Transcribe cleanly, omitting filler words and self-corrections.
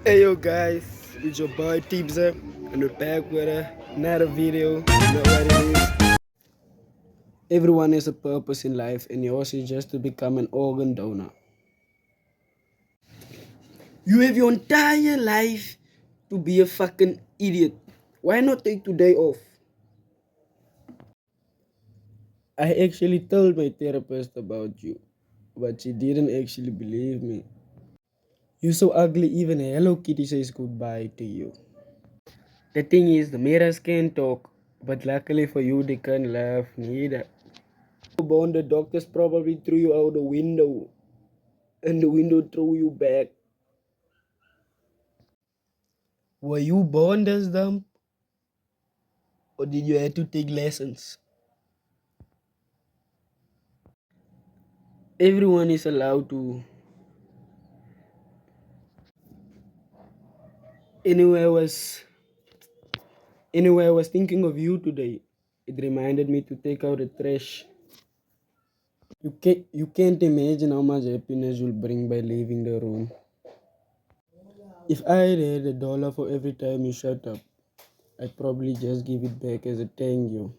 Hey yo guys, it's your boy Tibza and we're back with another video. You know what it is. Everyone has a purpose in life and yours is just to become an organ donor. You have your entire life to be a fucking idiot. Why not take today off? I actually told my therapist about you, but she didn't actually believe me. You're so ugly even Hello Kitty says goodbye to you. The thing is, the mirrors can talk, but luckily for you, they can't laugh neither. Born, the doctors probably threw you out the window, and the window threw you back. Were you born this dumb, or did you have to take lessons? Everyone is allowed to. Anyway, I was anyway, I was thinking of you today. It reminded me to take out the trash. You can't imagine how much happiness you'll bring by leaving the room. If I had $1 for every time you shut up, I'd probably just give it back as a thank you.